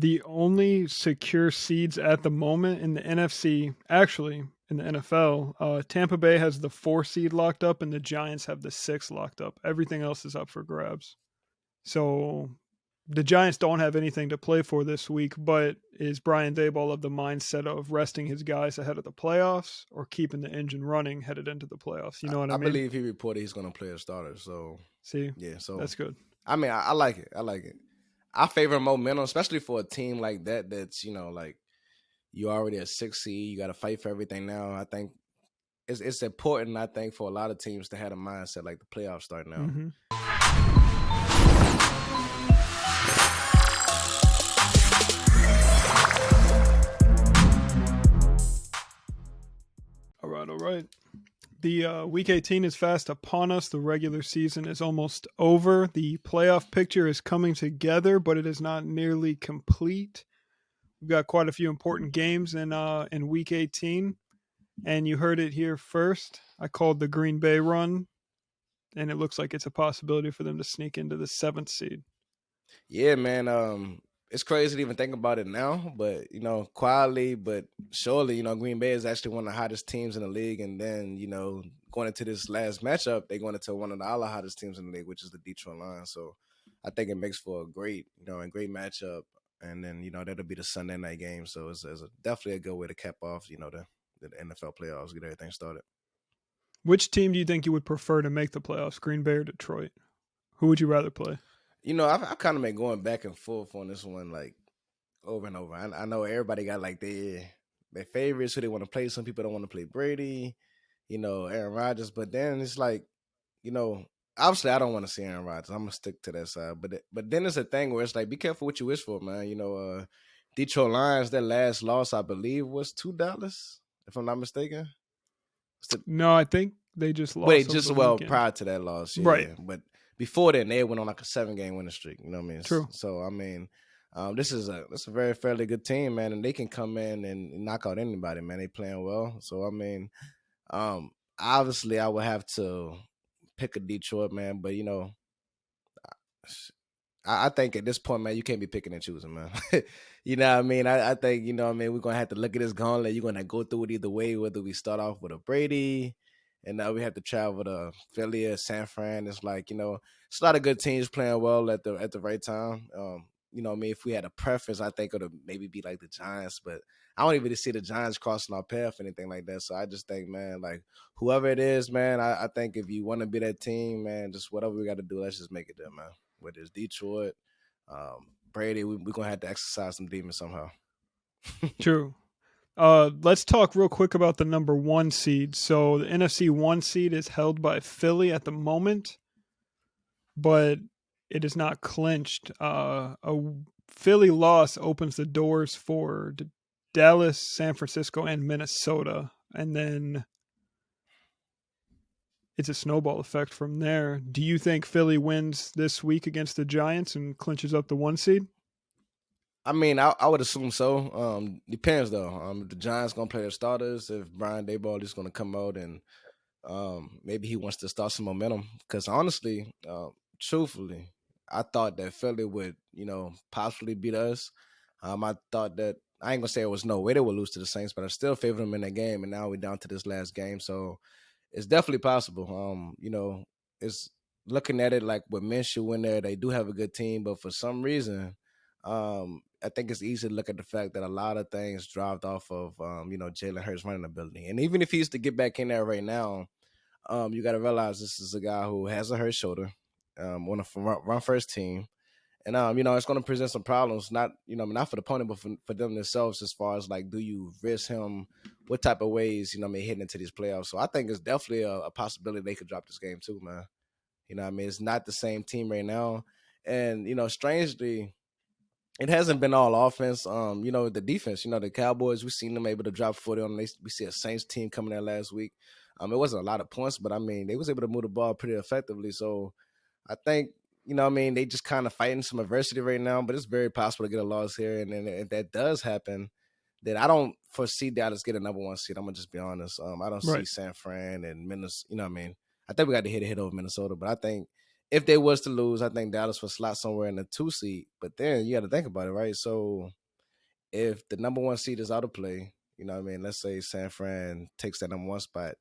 The only secure seeds at the moment in the NFC, actually in the NFL, Tampa Bay has the 4 seed locked up and the Giants have the 6 locked up. Everything else is up for grabs. So the Giants don't have anything to play for this week, but is Brian Daboll of the mindset of resting his guys ahead of the playoffs or keeping the engine running headed into the playoffs? You know what I I mean? believe he reported he's going to play a starter. So See, yeah, so that's good. I mean, I like it. I like it. I favor momentum, especially for a team like that. That's like you already a 6 seed. You got to fight for everything now. I think it's important. I think for a lot of teams to have a mindset like the playoffs start now. Mm-hmm. All right. The Week 18 is fast upon us. The regular season is almost over. The playoff picture is coming together, but it is not nearly complete. We've got quite a few important games in Week 18, and you heard it here first. I called the Green Bay run, and it looks like it's a possibility for them to sneak into the 7th seed. Yeah, man. It's crazy to even think about it now, but quietly, but surely, Green Bay is actually one of the hottest teams in the league. And then, going into this last matchup, they're going into one of the other hottest teams in the league, which is the Detroit Lions. So I think it makes for a great, a great matchup. And then, that'll be the Sunday night game. So it's definitely a good way to cap off, the NFL playoffs, get everything started. Which team do you think you would prefer to make the playoffs, Green Bay or Detroit? Who would you rather play? I've kind of been going back and forth on this one, like over and over. I know everybody got like their favorites who they want to play. Some people don't want to play Brady, Aaron Rodgers. But then it's like, obviously I don't want to see Aaron Rodgers. I'm gonna stick to that side. But then it's a thing where it's like, be careful what you wish for, man. Detroit Lions, their last loss, I believe, was $2, if I'm not mistaken. No, I think they just lost. Wait, over just the well weekend. prior to that loss, yeah. Right. But before then, they went on like a 7-game winning streak. You know what I mean? True. So I mean, this is a very fairly good team, man, and they can come in and knock out anybody, man. They playing well. So I mean, obviously I would have to pick a Detroit, man, but I think at this point, man, you can't be picking and choosing, man. You know what I mean? I think, we're going to have to look at this gauntlet. You're going to go through it either way, whether we start off with a Brady and now we have to travel to Philly or San Fran. It's like, it's a lot of good teams playing well at the right time. If we had a preference, I think it would maybe be like the Giants, but I don't even see the Giants crossing our path or anything like that. So I just think, man, like whoever it is, man, I think if you want to be that team, man, just whatever we got to do, let's just make it there, man. Whether it's Detroit, Brady, we're going to have to exercise some demons somehow. True. Let's talk real quick about the number 1 seed. So the NFC 1 seed is held by Philly at the moment, but it is not clinched. A Philly loss opens the doors for Dallas, San Francisco, and Minnesota. And then it's a snowball effect from there. Do you think Philly wins this week against the Giants and clinches up the 1 seed? I mean, I would assume so. Depends though. If the Giants gonna play their starters, if Brian Daboll is gonna come out and maybe he wants to start some momentum. Because honestly, truthfully, I thought that Philly would, possibly beat us. I thought that I ain't gonna say it was no way they would lose to the Saints, but I still favored them in that game. And now we're down to this last game, so it's definitely possible. It's looking at it like with Minshew in there, they do have a good team, but for some reason, I think it's easy to look at the fact that a lot of things dropped off of, Jalen Hurts' running ability. And even if he's to get back in there right now, you got to realize this is a guy who has a hurt shoulder, on a run first team. And, it's going to present some problems, not for the opponent, but for them themselves as far as, like, do you risk him? What type of ways, heading into these playoffs? So I think it's definitely a possibility they could drop this game too, man. It's not the same team right now. And, strangely, it hasn't been all offense. The defense, the Cowboys, we've seen them able to drop 40 on them. We see a Saints team coming there last week. It wasn't a lot of points, but, they was able to move the ball pretty effectively. So I think, they just kind of fighting some adversity right now, but it's very possible to get a loss here. And then if that does happen, then I don't foresee Dallas get a number 1 seed. I'm going to just be honest. I don't see San Fran and Minnesota, I think we got to hit a hit over Minnesota, but I think if they was to lose, I think Dallas would slot somewhere in the 2 seed. But then you got to think about it, right? So if the number 1 seed is out of play, you know what I mean? Let's say San Fran takes that number 1 spot.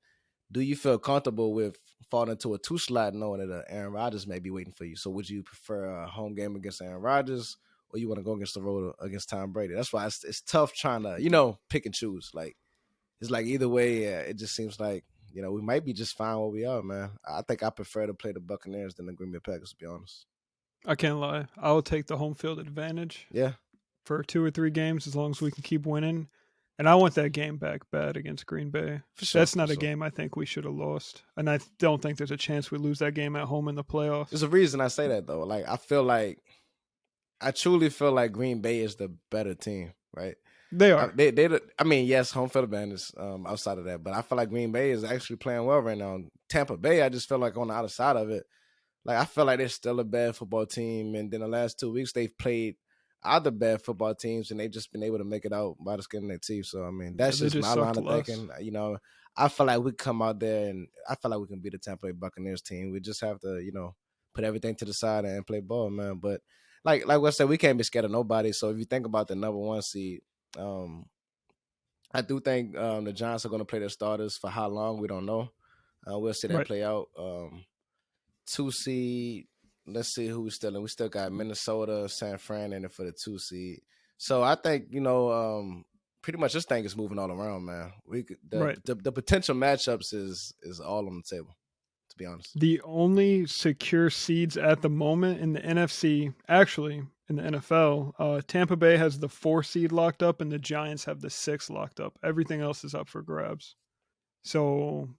Do you feel comfortable with falling into a 2 slot knowing that Aaron Rodgers may be waiting for you? So would you prefer a home game against Aaron Rodgers, or you want to go against the road against Tom Brady? That's why it's tough trying to, pick and choose. Like, it's like either way, it just seems like, we might be just fine where we are, man. I think I prefer to play the Buccaneers than the Green Bay Packers, to be honest. I can't lie. I'll take the home field advantage. Yeah. For 2 or 3 games, as long as we can keep winning. And I want that game back bad against Green Bay. For sure, That's not a game I think we should have lost. And I don't think there's a chance we lose that game at home in the playoffs. There's a reason I say that, though. Like, I truly feel like Green Bay is the better team, right? They are. Yes, home field advantage outside of that. But I feel like Green Bay is actually playing well right now. Tampa Bay, I just feel like on the other side of it, like I feel like they're still a bad football team. And then the last 2 weeks, they've played other bad football teams, and they've just been able to make it out by the skin of their teeth. So, I mean, that's just my line of thinking. I feel like we come out there, and I feel like we can beat the Tampa Bay Buccaneers team. We just have to, put everything to the side and play ball, man. But like I said, we can't be scared of nobody. So if you think about the number 1 seed, I do think the Giants are going to play their starters. For how long, we don't know. We'll see that play out. 2 seed, let's see who we're still in. We still got Minnesota, San Fran in it for the 2 seed. So I think, pretty much this thing is moving all around, man. The potential matchups is all on the table, to be honest. The only secure seeds at the moment in the NFC, actually in the NFL, Tampa Bay has the 4 seed locked up and the Giants have the 6 locked up. Everything else is up for grabs. So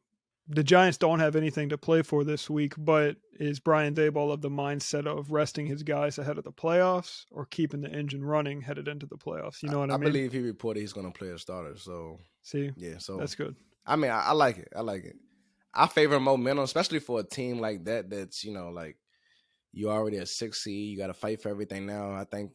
the Giants don't have anything to play for this week, but is Brian Daboll of the mindset of resting his guys ahead of the playoffs or keeping the engine running headed into the playoffs? You know what I mean? I believe he reported he's going to play a starter. So see, yeah, so that's good. I mean, I like it. I favor momentum, especially for a team like that. That's like you already a 6 seed. You got to fight for everything now. I think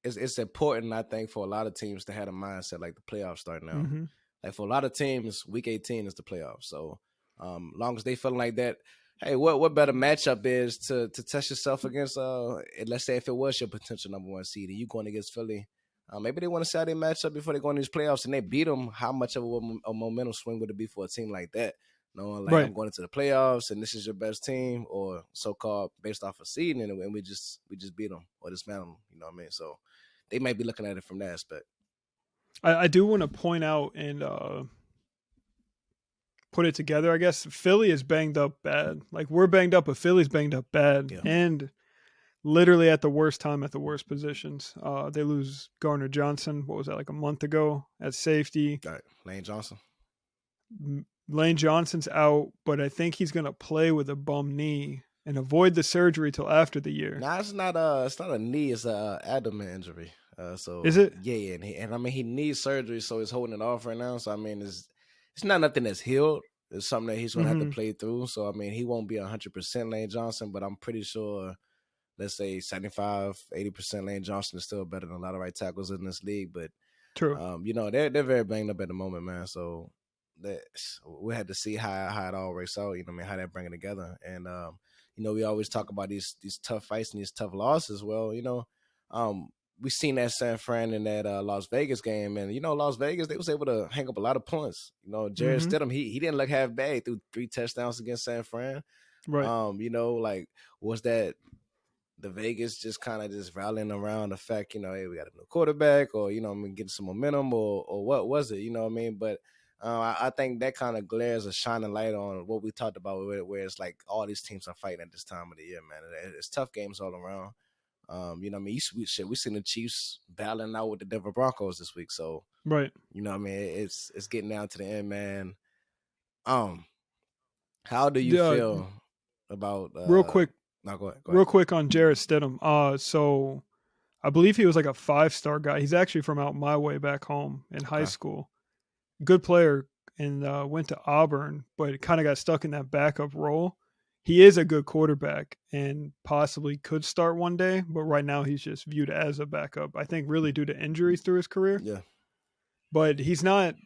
it's important. I think for a lot of teams to have a mindset like the playoffs start now. Mm-hmm. Like for a lot of teams, week 18 is the playoffs. So long as they feel like that, hey, what better matchup is to test yourself against? Let's say if it was your potential number 1 seed and you going against Philly, maybe they want to see how they match up before they go in these playoffs and they beat them. How much of a momentum swing would it be for a team like that? Knowing I'm going into the playoffs and this is your best team, or so-called based off of seeding, and we just beat them or dismantle them. You know what I mean? So they might be looking at it from that aspect. I do want to point out and put it together, I guess. Philly is banged up bad. Like, we're banged up, but Philly's banged up bad. Yeah. And literally at the worst time, at the worst positions. They lose Gardner Johnson, what was that, like a month ago at safety. Right. Lane Johnson's out, but I think he's going to play with a bum knee and avoid the surgery till after the year. Nah, it's not a knee, it's a abdomen injury. So is it? Yeah, and I mean he needs surgery, so he's holding it off right now. So I mean it's not nothing that's healed. It's something that he's gonna have to play through. So I mean he won't be 100% Lane Johnson, but I'm pretty sure, let's say 75-80% Lane Johnson is still better than a lot of right tackles in this league. But true, they're very banged up at the moment, man. So we had to see how it all works out. How they bring it together. And we always talk about these tough fights and these tough losses. Well, we seen that San Fran in that Las Vegas game, and Las Vegas, they was able to hang up a lot of points. Jared Stidham, he didn't look half bad. He threw 3 touchdowns against San Fran. Right. Was that the Vegas just kind of just rallying around the fact, hey, we got a new quarterback, or getting some momentum, or what was it? You know what I mean? But I think that kind of glares a shining light on what we talked about, where it's like all these teams are fighting at this time of the year, man. It's tough games all around. We seen the Chiefs battling out with the Denver Broncos this week. So, right. It's getting down to the end, man. How do you feel about real quick? No, go ahead. Real quick on Jarrett Stidham. So I believe he was like a 5-star guy. He's actually from out my way back home in high school. Good player, and went to Auburn, but kind of got stuck in that backup role. He is a good quarterback and possibly could start one day, but right now he's just viewed as a backup, I think, really due to injuries through his career. Yeah. But he's not,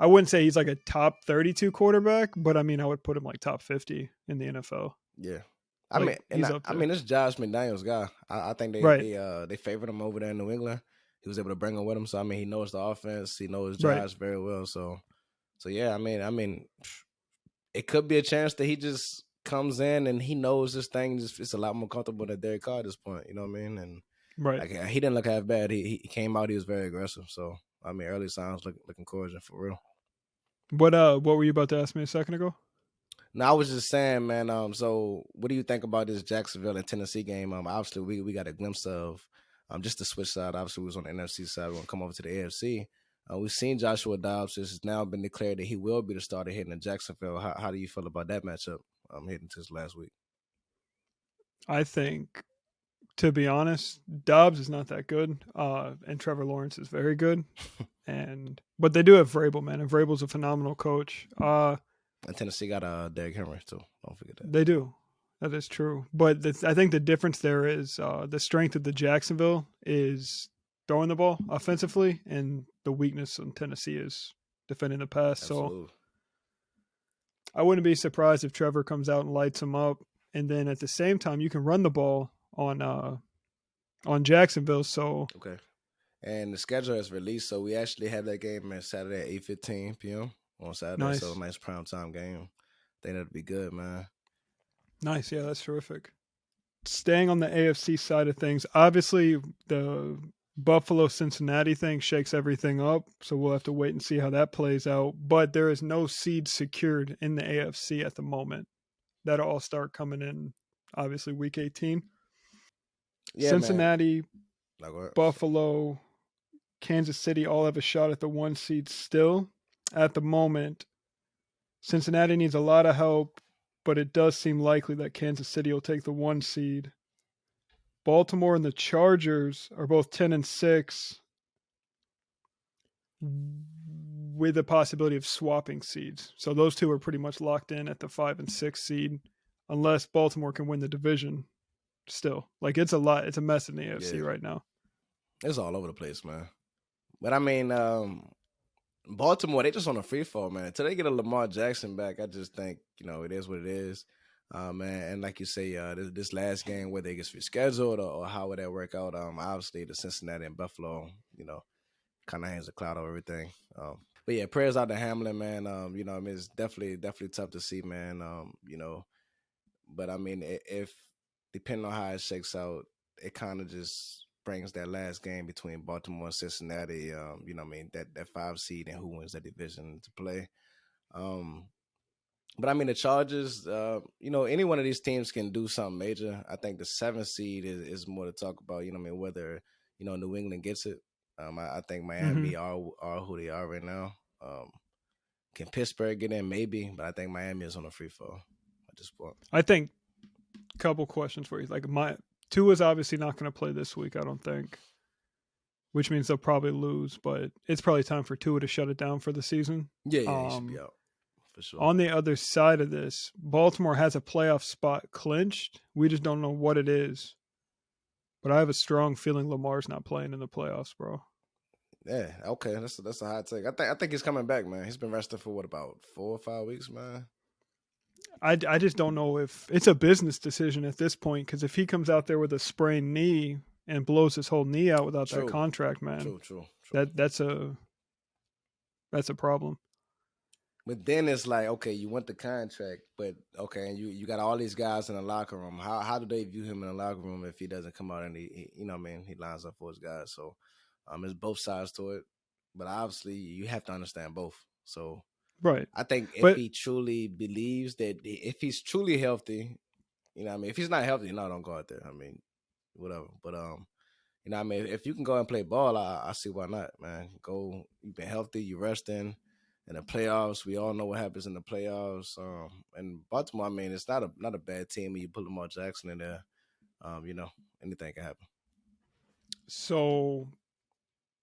I wouldn't say he's like a top 32 quarterback, but I mean, I would put him like top 50 in the NFL. Yeah. I Like mean, and he's up I there. mean, this Josh McDaniels guy. I think Right. they favored him over there in New England. He was able to bring him with him, so I mean, he knows the offense. He knows Right. Josh very well. So yeah, it could be a chance that he just comes in and he knows this thing just it's a lot more comfortable than Derek Carr at this point. You know what I mean? And Right. like he didn't look half bad. He came out. He was very aggressive. So I mean, early signs look encouraging for real. What were you about to ask me a second ago? No, I was just saying, man. So what do you think about this Jacksonville and Tennessee game? Obviously we got a glimpse of just the switch side. Obviously, we was on the NFC side. We're gonna come over to the AFC. We've seen Joshua Dobbs. It's now been declared that he will be the starter hitting in Jacksonville. How do you feel about that matchup? Heading to this last week. I think, to be honest, Dobbs is not that good, and Trevor Lawrence is very good. And but they do have Vrabel, man, and Vrabel's a phenomenal coach. And Tennessee got Derrick Henry too. Don't forget that. They do. That is true. But I think the difference there is the strength of the Jacksonville is throwing the ball offensively, and the weakness in Tennessee is defending the pass. So Absolutely. I wouldn't be surprised if Trevor comes out and lights him up, and then at the same time you can run the ball on Jacksonville. So Okay. And the schedule is released, so we actually have that game on Saturday at 8:15 p.m. on Saturday. So a nice, nice prime time game. I think that'd be good, man. nice. Yeah, that's terrific. Staying on the AFC side of things, obviously the Buffalo Cincinnati thing shakes everything up, so we'll have to wait and see how that plays out. But there is no seed secured in the AFC at the moment. That'll all start coming in, obviously, week 18. Yeah, man. Cincinnati, Like what? Buffalo, Kansas City all have a shot at the one seed still. At the moment, Cincinnati needs a lot of help, but it does seem likely that Kansas City will take the one seed. Baltimore and the Chargers are both 10-6 with the possibility of swapping seeds. So those two are pretty much locked in at the 5 and 6 seed, unless Baltimore can win the division. Still, like it's a lot. It's a mess in the AFC Yeah, right now. it's all over the place, man. But I mean, Baltimore, they just on a free fall, man. Until they get a Lamar Jackson back, I just think it is what it is, man. And like you say, this last game, whether it gets rescheduled or how would that work out? Obviously the Cincinnati and Buffalo, kind of hangs a cloud over everything. But yeah, prayers out to Hamlin, man. I mean, it's definitely tough to see, man. But I mean, if depending on how it shakes out, it kind of just brings that last game between Baltimore and Cincinnati. I mean, that 5 seed and who wins that division to play. Um, but I mean, the Chargers, any one of these teams can do something major. I think the 7th seed is more to talk about. I mean, whether New England gets it. I think Mm-hmm. Miami are who they are right now. Can Pittsburgh get in? Maybe, but I think Miami is on a free fall at this point. I think a couple questions for you. Like my Tua is obviously not going to play this week. I don't think, which means they'll probably lose. But it's probably time for Tua to shut it down for the season. Yeah, he should be Um, out for sure. on the other side of this, Baltimore has a playoff spot clinched. We just don't know what it is. But I have a strong feeling Lamar's not playing in the playoffs, bro. Yeah, okay, that's a hot take. I think he's coming back, man. He's been rested for what about 4 or 5 weeks, man. I just don't know if it's a business decision at this point because if he comes out there with a sprained knee and blows his whole knee out without that True, contract, man, true. that's a problem. But then it's like, okay, you want the contract, but okay, and you got all these guys in the locker room. How do they view him in the locker room if he doesn't come out and he lines up for his guys? So, there's both sides to it, but obviously you have to understand both. So Right. I think if But he truly believes that if he's truly healthy, if he's not healthy, no, don't go out there. I mean, whatever. But if you can go and play ball, I see why not, man. Go. You've been healthy. You resting. In the playoffs, we all know what happens in the playoffs. And Baltimore, I mean, it's not a bad team when you put Lamar Jackson in there. Anything can happen. so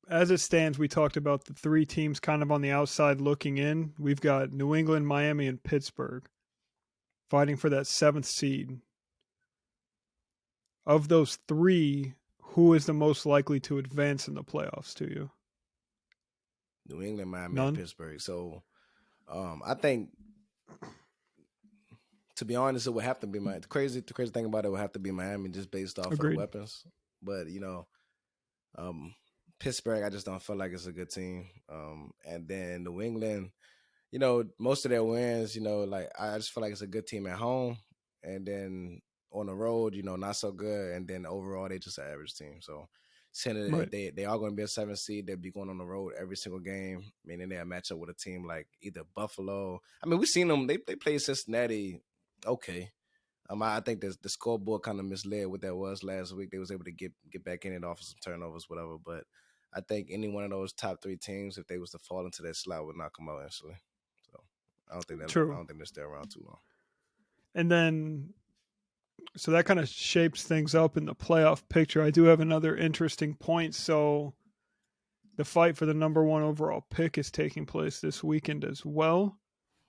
as it stands, we talked about the three teams kind of on the outside looking in. We've got New England, Miami, and Pittsburgh fighting for that 7th seed. Of those three, who is the most likely to advance in the playoffs to you? New England, Miami, and None? Pittsburgh. So, I think To be honest, it would have to be my the crazy thing about it would have to be Miami just based off of the Agreed. weapons. But um, Pittsburgh, I just don't feel like it's a good team. And then New England, most of their wins, like I just feel like it's a good team at home, and then on the road, not so good, and then overall they just an average team. So saying that Right. they are going to be a 7 seed, they'll be going on the road every single game, meaning they'll match up with a team like either Buffalo. I mean, we've seen them. They played Cincinnati. Okay. I think the scoreboard kind of misled what that was last week. They was able to get back in it off of some turnovers, whatever. But I think any one of those top 3 teams, if they was to fall into that slot, would knock them out instantly. So I True. don't think they'll stay around too long. And then, so that kind of shapes things up in the playoff picture. I do have another interesting point. So the fight for the number 1 overall pick is taking place this weekend as well.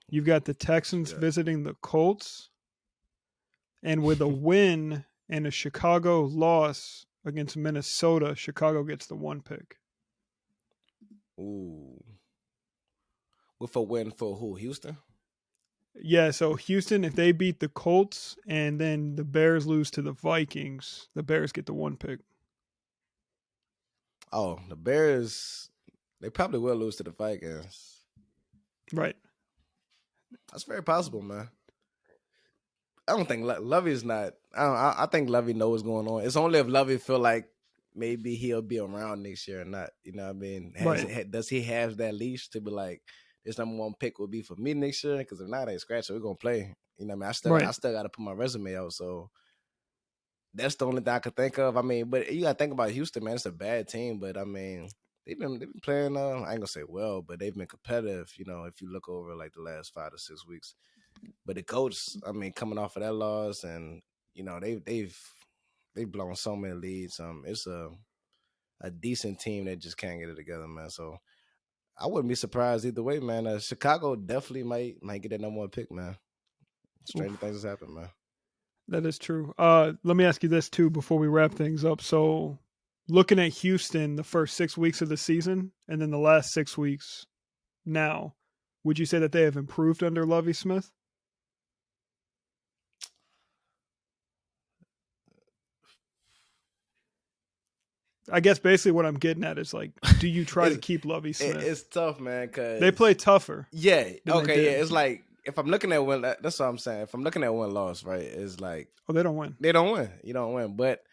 You've got the Texans visiting the Colts. And with a win and a Chicago loss against Minnesota, Chicago gets the 1 pick. Ooh. With a win for who? Houston? Yeah, so Houston, if they beat the Colts and then the Bears lose to the Vikings, the Bears get the 1 pick. Oh, the Bears, they probably will lose to the Vikings. Right. That's very possible, man. I don't think Lovey's not. I think Lovey knows what's going on. It's only if Lovey feel like maybe he'll be around next year or not. You know what I mean? Does he have that leash to be like, this number 1 pick will be for me next year? Because if not, they scratch it. We're gonna play. You know what I mean? I still got to put my resume out. So that's the only thing I could think of. I mean, but you got to think about Houston, man. It's a bad team, but I mean, they've been playing. I ain't gonna say well, but they've been competitive. If you look over like the last 5 to 6 weeks. But the coach, I mean, coming off of that loss, and they've blown so many leads. It's a decent team that just can't get it together, man. So I wouldn't be surprised either way, man. Chicago definitely might get that number 1 pick, man. Stranger things has happened, man. That is true. Let me ask you this too before we wrap things up. So, looking at Houston, the first 6 weeks of the season, and then the last 6 weeks now, would you say that they have improved under Lovie Smith? I guess basically what I'm getting at is like, do you try to keep Lovie Smith? It's tough, man, because they play tougher. Yeah. Okay. Yeah. It's like if I'm looking at one, that's what I'm saying. If I'm looking at one loss, right, it's like they don't win. They don't win. You don't win. But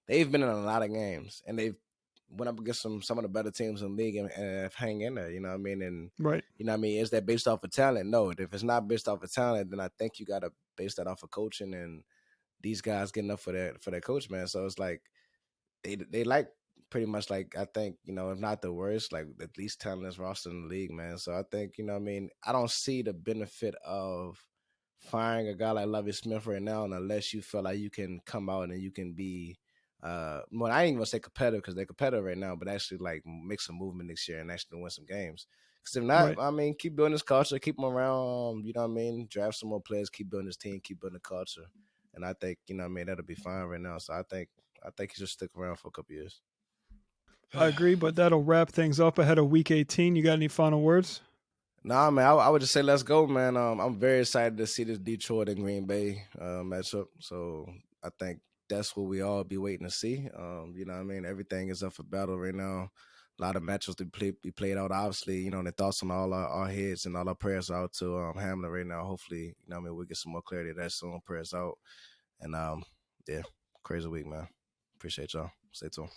they've been in a lot of games, and they've went up against some of the better teams in the league and have hang in there. You know what I mean? And right. You know what I mean? Is that based off of talent? No. If it's not based off of talent, then I think you got to base that off of coaching and these guys getting up for their coach, man. So it's like they like pretty much like I think if not the worst, like the least talented roster in the league, man. So I think what I mean, I don't see the benefit of firing a guy like Lovie Smith right now, unless you feel like you can come out and you can be. Well, I ain't gonna say competitive because they're competitive right now, but actually like make some movement next year and actually win some games. Because if not, I mean, keep building this culture, keep them around. You know what I mean? Draft some more players, keep building this team, keep building the culture, and I think what I mean, that'll be fine right now. So I think he should stick around for a couple years. I agree, but that'll wrap things up ahead of Week 18. You got any final words? Nah, man, I would just say let's go, man. I'm very excited to see this Detroit and Green Bay matchup. So I think that's what we all be waiting to see. You know what I mean? Everything is up for battle right now. A lot of matches to be played out. Obviously, the thoughts on all our heads and all our prayers out to Hamlin right now. Hopefully, we'll get some more clarity that soon. Prayers out. And yeah, crazy week, man. Appreciate y'all. Stay tuned.